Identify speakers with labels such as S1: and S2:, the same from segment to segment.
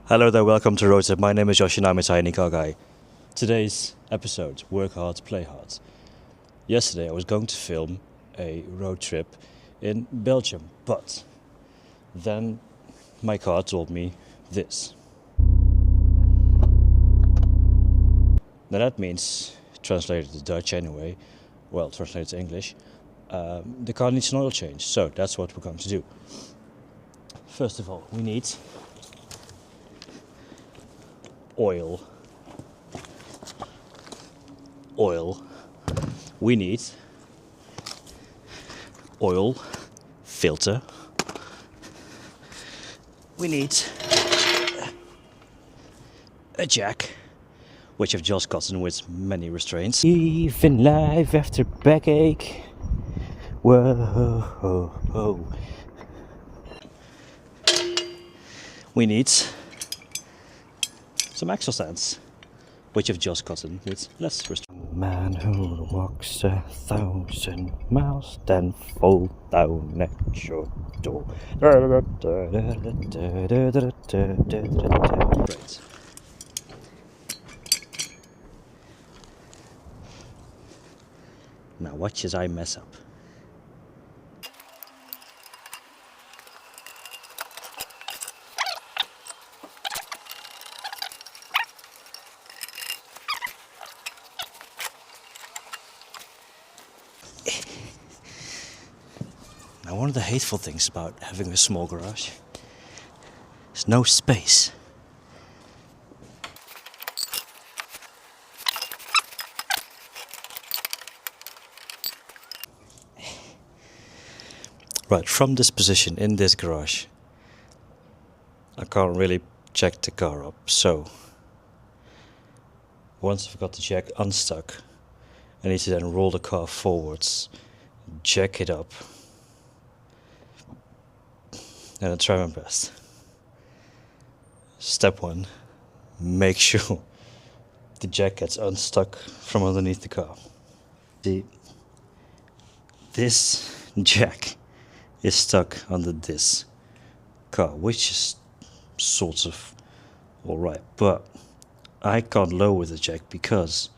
S1: Hello there, welcome to Road Trip. My name is Josh and I'm a tiny car guy. Today's episode, work hard, play hard. Yesterday I was going to film a road trip in Belgium, but then my car told me this. Now that means, translated to Dutch anyway, well translated to English, the car needs an oil change, so that's what we're going to do. First of all, we need oil. We need oil filter. We need a jack, which I've just gotten with many restraints. Even life after backache. Whoa. We need some axle stands, which I've just gotten with less restraints. Man who walks 1,000 miles, then fall down at your door. Right. Now watch as I mess up. Now, one of the hateful things about having a small garage is no space. Right, from this position in this garage, I can't really jack the car up, so once I've got the jack unstuck, I need to then roll the car forwards, jack it up, and I try my best. Step 1, make sure the jack gets unstuck from underneath the car. See, this jack is stuck under this car, which is sort of alright, but I can't lower the jack because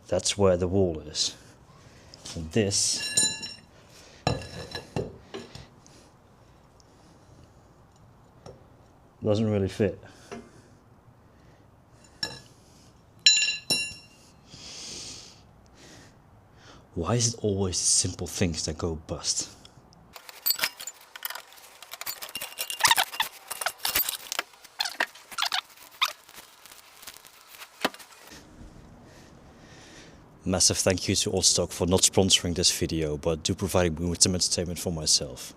S1: that's where the wall is. And this doesn't really fit. Why is it always the simple things that go bust? Massive thank you to Oldstock for not sponsoring this video, but do providing me with some entertainment for myself.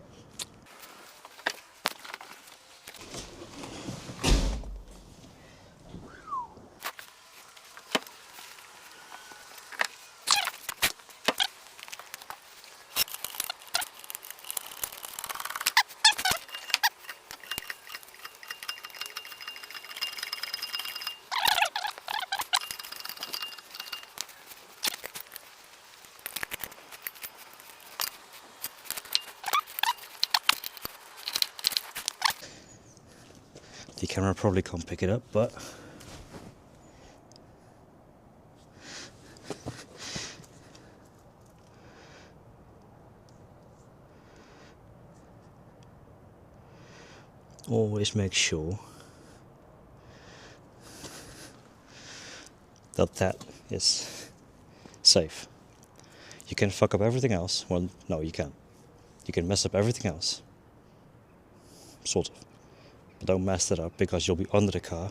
S1: The camera probably can't pick it up, but always make sure that that is safe. You can fuck up everything else. Well, no, you can't. You can mess up everything else. Sort of. But don't mess that up, because you'll be under the car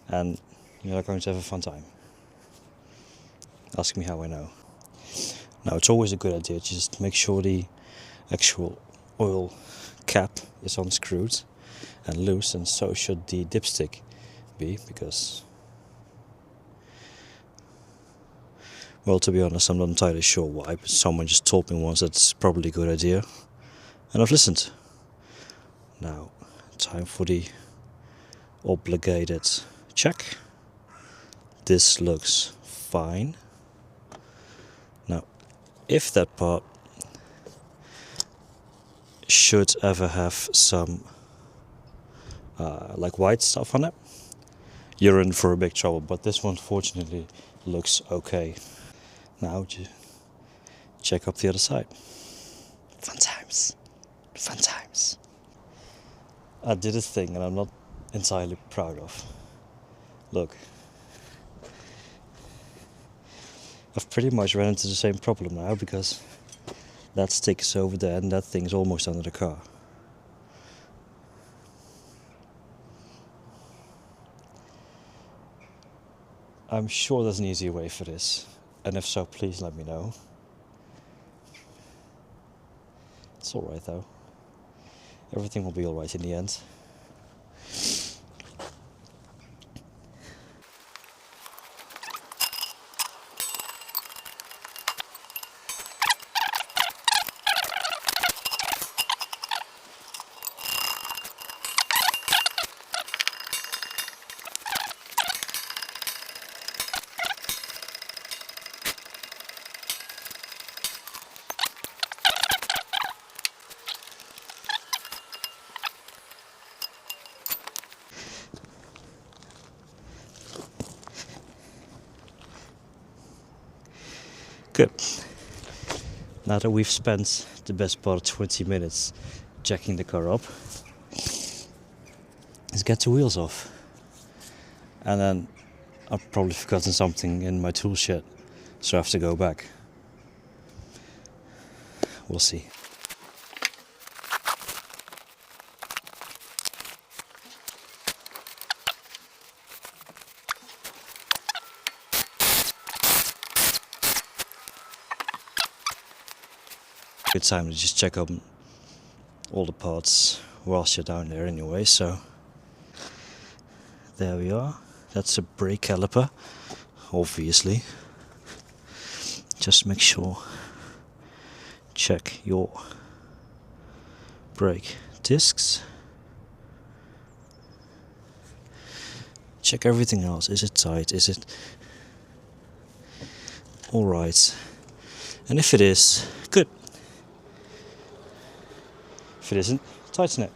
S1: and you're not going to have a fun time. Ask me how I know. Now, it's always a good idea to just make sure the actual oil cap is unscrewed and loose, and so should the dipstick be, because, well, to be honest, I'm not entirely sure why, but someone just told me once that's probably a good idea, and I've listened. Now, time for the obligated check. This looks fine. Now, if that part should ever have some like white stuff on it, you're in for a big trouble. But this one fortunately looks okay. Now check up the other side. Fun times. Fun times. I did a thing and I'm not entirely proud of. Look. I've pretty much run into the same problem now because that stick is over there and that thing's almost under the car. I'm sure there's an easier way for this, and if so, please let me know. It's alright though. Everything will be alright in the end. Good. Now that we've spent the best part of 20 minutes jacking the car up, let's get the wheels off. And then I've probably forgotten something in my tool shed, so I have to go back. We'll see. Good time to just check up all the parts whilst you're down there anyway, so there we are. That's a brake caliper, obviously. Just make sure, check your brake discs. Check everything else. Is it tight? Is it alright? And if it is, good. If it isn't, tighten it.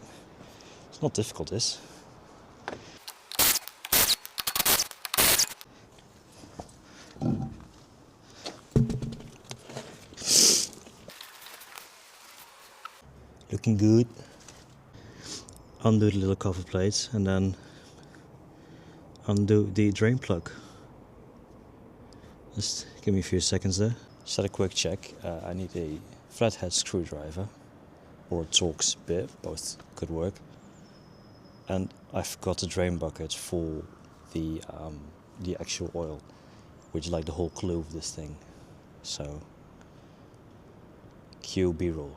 S1: It's not difficult, this. Looking good. Undo the little cover plate and then undo the drain plug. Just give me a few seconds there. Just had a quick check. I need a flathead screwdriver or a Torx bit, both could work. And I forgot the drain bucket for the actual oil, which is like the whole clue of this thing. So, cue B-roll.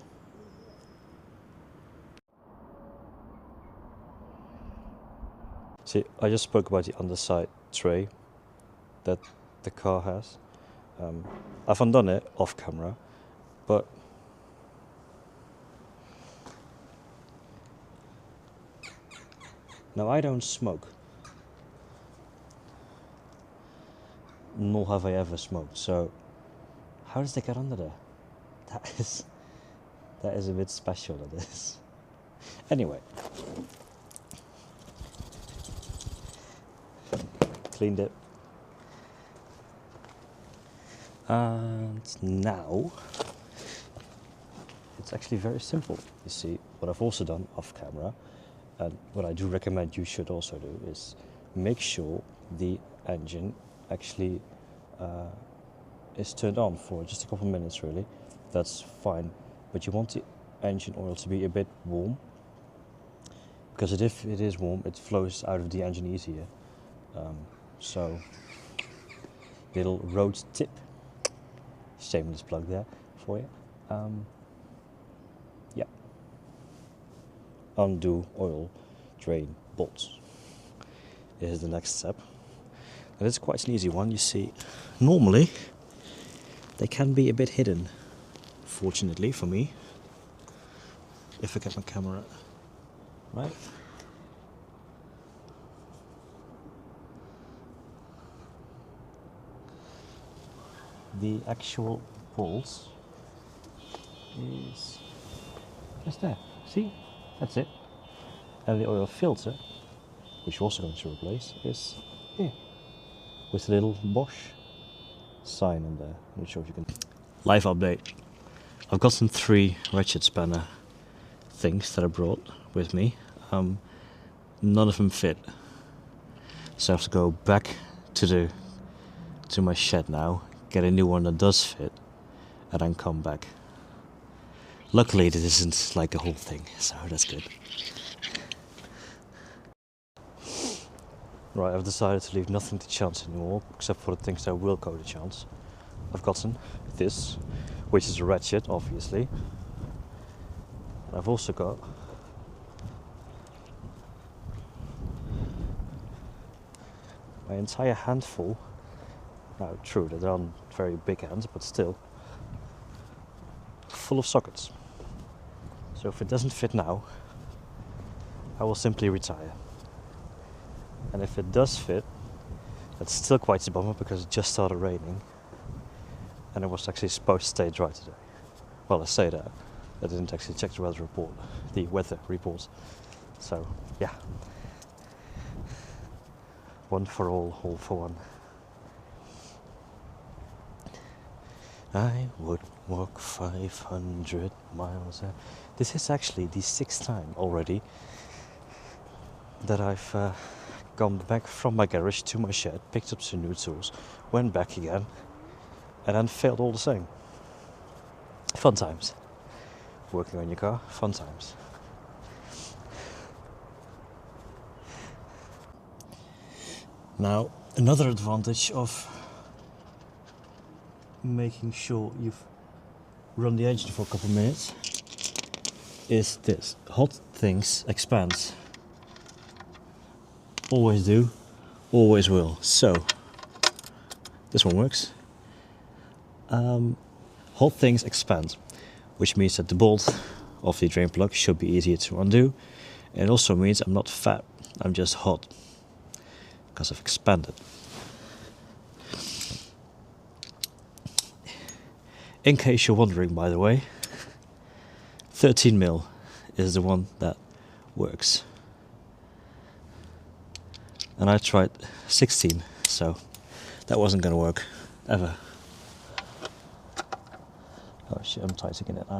S1: See, I just spoke about the underside tray that the car has. I've undone it off camera, but now I don't smoke, nor have I ever smoked, so how does they get under there? That is a bit special, that is. Anyway, cleaned it. And now, it's actually very simple. You see, what I've also done off camera, and what I do recommend you should also do, is make sure the engine actually is turned on for just a couple of minutes really. That's fine, but you want the engine oil to be a bit warm, because if it is warm, it flows out of the engine easier. So, little road tip, shameless plug there for you. Yeah, undo oil drain bolts is the next step, and it's quite an easy one. You see, normally they can be a bit hidden, fortunately for me, if I get my camera right. The actual bolts is just there. See? That's it. And the oil filter which we're also going to replace, is here, with a little Bosch sign in there. I'm not sure if you can. Live update. I've got some 3 ratchet spanner things that I brought with me. None of them fit, so I have to go back to my shed now, get a new one that does fit, and then come back. Luckily this isn't like a whole thing, so that's good. Right, I've decided to leave nothing to chance anymore, except for the things that will go to chance. I've gotten this, which is a ratchet, obviously. And I've also got my entire handful. Now, true, they're on very big hands, but still full of sockets. So if it doesn't fit now, I will simply retire. And if it does fit, that's still quite a bummer because it just started raining and it was actually supposed to stay dry today. Well, I say that. I didn't actually check the weather report. So, yeah. One for all for one. I would walk 500 miles. This is actually the 6th time already that I've gone back from my garage to my shed, picked up some new tools, went back again, and then failed all the same. Fun times. Working on your car, fun times. Now, another advantage of making sure you've run the engine for a couple of minutes is this. Hot things expand. Always do, always will. So, this one works. Hot things expand, which means that the bolt of the drain plug should be easier to undo. And it also means I'm not fat, I'm just hot, because I've expanded. In case you're wondering, by the way, 13mm is the one that works. And I tried 16, so that wasn't going to work, ever. Oh shit, I'm tightening it now.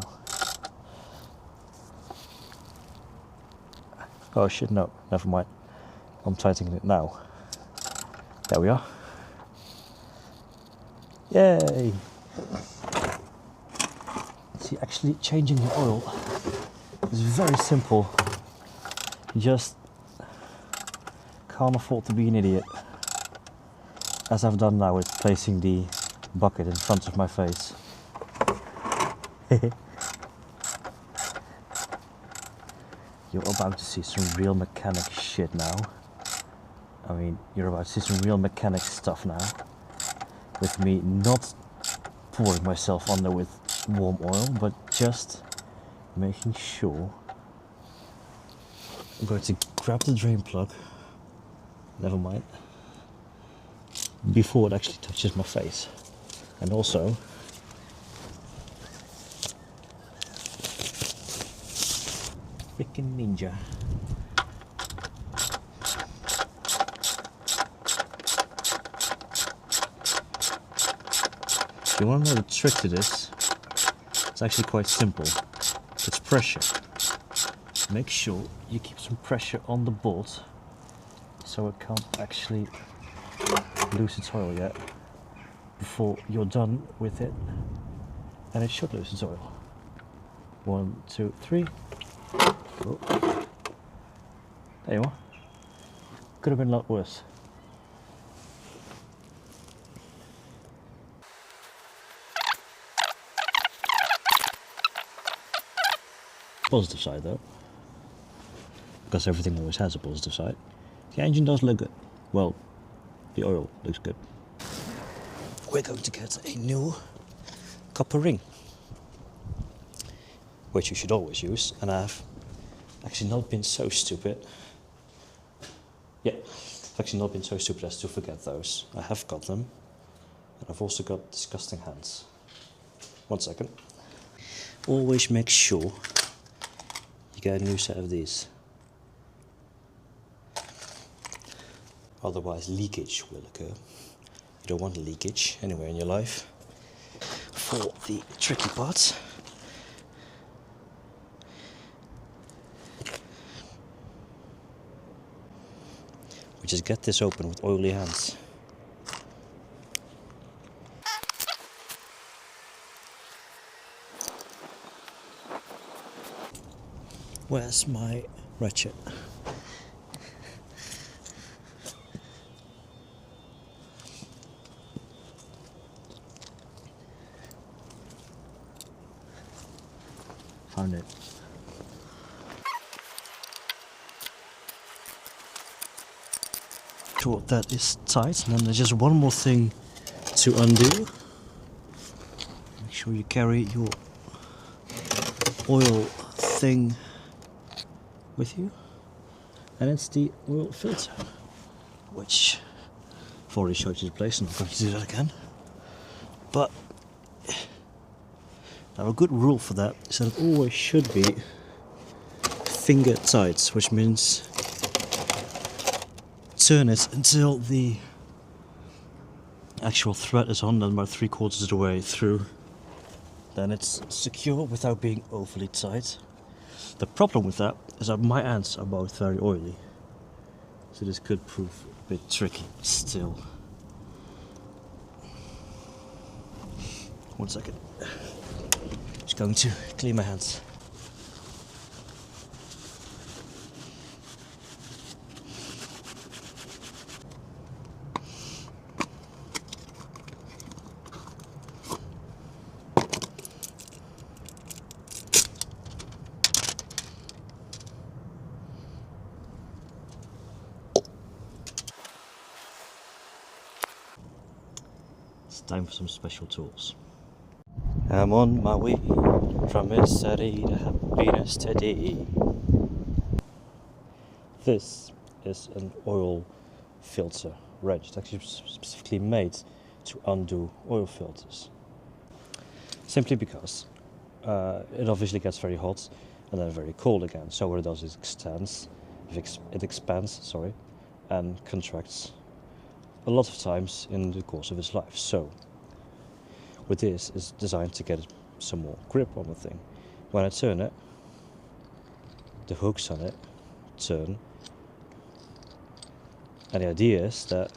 S1: Oh shit, no, never mind. I'm tightening it now. There we are. Yay! See, actually changing the oil is very simple. You just can't afford to be an idiot, as I've done now with placing the bucket in front of my face. You're about to see some real mechanic shit now. I mean, you're about to see some real mechanic stuff now, with me not pouring myself under with warm oil, but just making sure. I'm going to grab the drain plug, never mind, before it actually touches my face. And also freaking ninja. If you want to know the trick to this, it's actually quite simple. It's pressure. Make sure you keep some pressure on the bolt so it can't actually lose its oil yet before you're done with it, and it should lose its oil. 1, 2, 3. Oh. There you are. Could have been a lot worse. Positive side though, because everything always has a positive side. The engine does look good. Well, the oil looks good. We're going to get a new copper ring, which you should always use, and I've actually not been so stupid. Yeah, I've actually not been so stupid as to forget those. I have got them, and I've also got disgusting hands. 1 second. Always make sure you get a new set of these. Otherwise leakage will occur. You don't want leakage anywhere in your life. For the tricky parts, we just get this open with oily hands. Where's my ratchet? Found it. Sure, that is tight, and then there's just one more thing to undo. Make sure you carry your oil thing with you, and it's the oil filter, which I've already showed you the place, and I'm going to do that again. But now a good rule for that is that it always should be finger tight, which means turn it until the actual thread is on, then about 3/4 of the way through. Then it's secure without being overly tight. The problem with that is that my hands are both very oily, so this could prove a bit tricky still. One second. Just going to clean my hands. It's time for some special tools. I'm on my way from misery to happiness today. This is an oil filter wrench. It's actually specifically made to undo oil filters. Simply because it obviously gets very hot and then very cold again. So what it does is it expands, and contracts a lot of times in the course of its life. So with this, it's designed to get some more grip on the thing. When I turn it, the hooks on it turn, and the idea is that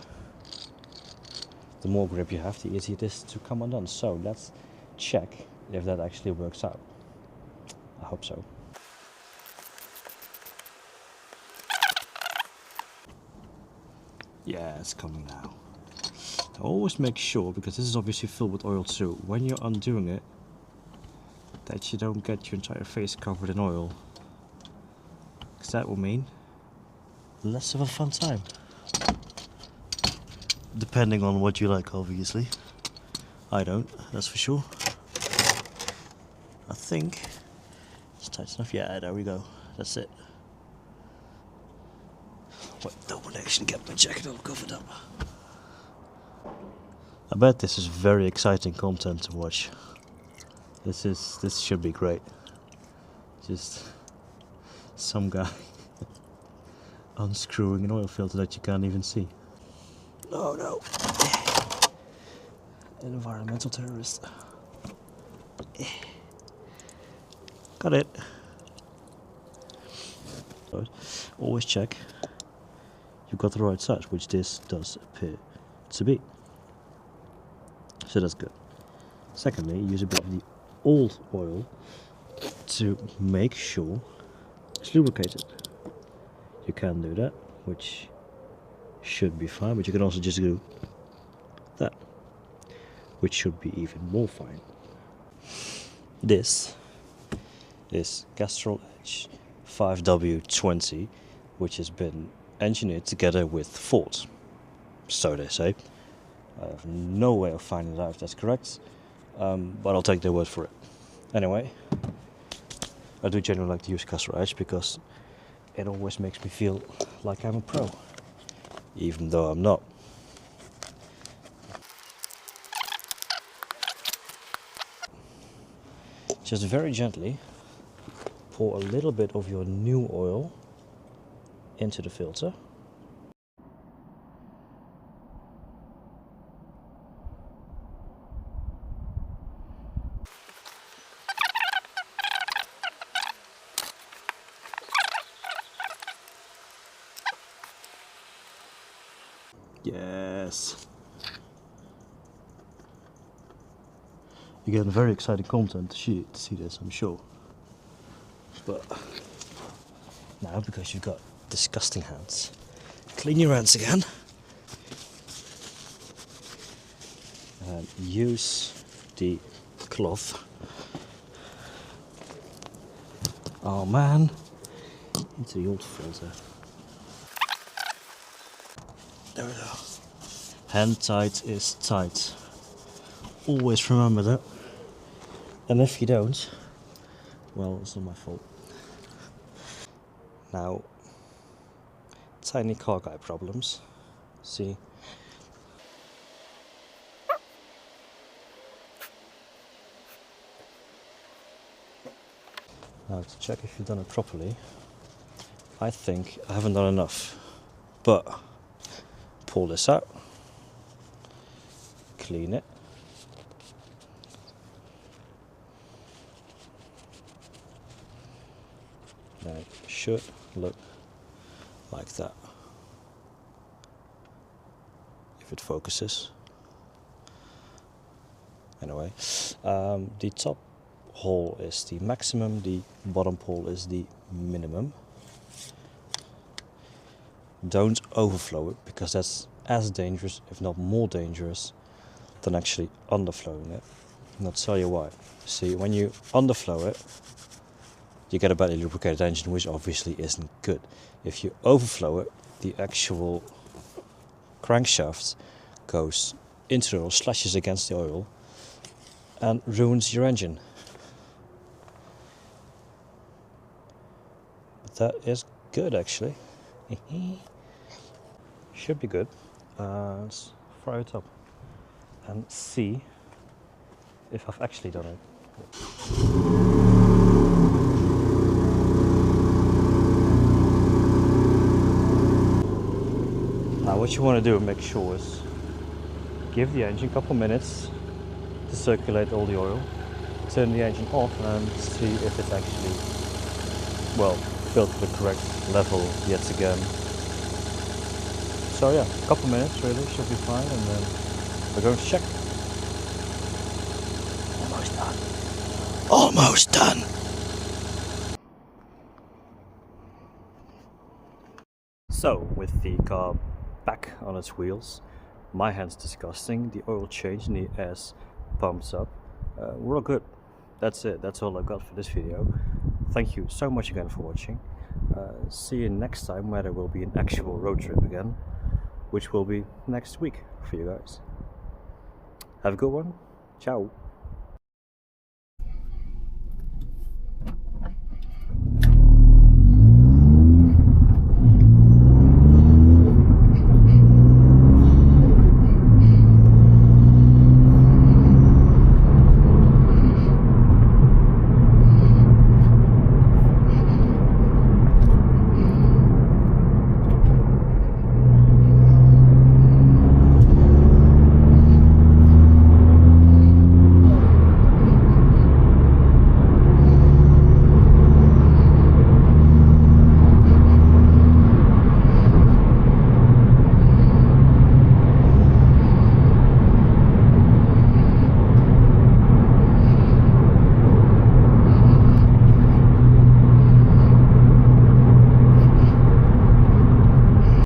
S1: the more grip you have, the easier it is to come undone. So let's check if that actually works out. I hope so. Yeah, it's coming now. Always make sure, because this is obviously filled with oil too, when you're undoing it, that you don't get your entire face covered in oil, because that will mean less of a fun time. Depending on what you like, obviously. I don't, that's for sure. I think it's tight enough. Yeah, there we go. That's it. Wait, that would actually get my jacket all covered up. I bet this is very exciting content to watch. This should be great. Just some guy unscrewing an oil filter that you can't even see. Oh no. An environmental terrorist. Got it. Always check you've got the right side, which this does appear to be. So that's good. Secondly, use a bit of the old oil to make sure it's lubricated. You can do that, which should be fine, but you can also just do that, which should be even more fine. This is Castrol Edge 5W20, which has been engineered together with Ford. So they say. I have no way of finding out if that's correct, but I'll take their word for it. Anyway, I do genuinely like to use Castrol Edge because it always makes me feel like I'm a pro, even though I'm not. Just very gently pour a little bit of your new oil into the filter. Yes. You get very exciting content to see this, I'm sure. But now, because you've got disgusting hands, clean your hands again and use the cloth. Oh man, into the old filter. There we go. Hand tight is tight. Always remember that. And if you don't, well, it's not my fault. Now, tiny car guy problems. See? Now, to check if you've done it properly, I think I haven't done enough. But, pull this out, clean it. Now, it should look like that. If it focuses. Anyway, the top hole is the maximum, the bottom hole is the minimum. Don't overflow it, because that's as dangerous, if not more dangerous, than actually underflowing it. And I'll tell you why. See, when you underflow it, you get a badly lubricated engine, which obviously isn't good. If you overflow it, the actual crankshaft goes into the oil, slashes against the oil, and ruins your engine. But that is good, actually. Should be good. Let's fry it up and see if I've actually done it. Now what you want to do, make sure, is give the engine a couple minutes to circulate all the oil, turn the engine off and see if it's actually, well, filled to the correct level yet again. So yeah, a couple minutes really, should be fine, and then we're going to check. Almost done. Almost done! So, with the car back on its wheels, my hand's disgusting, the oil changed and the ass pumps up. We're all good. That's it, that's all I've got for this video. Thank you so much again for watching. See you next time, where there will be an actual road trip again, which will be next week for you guys. Have a good one. Ciao.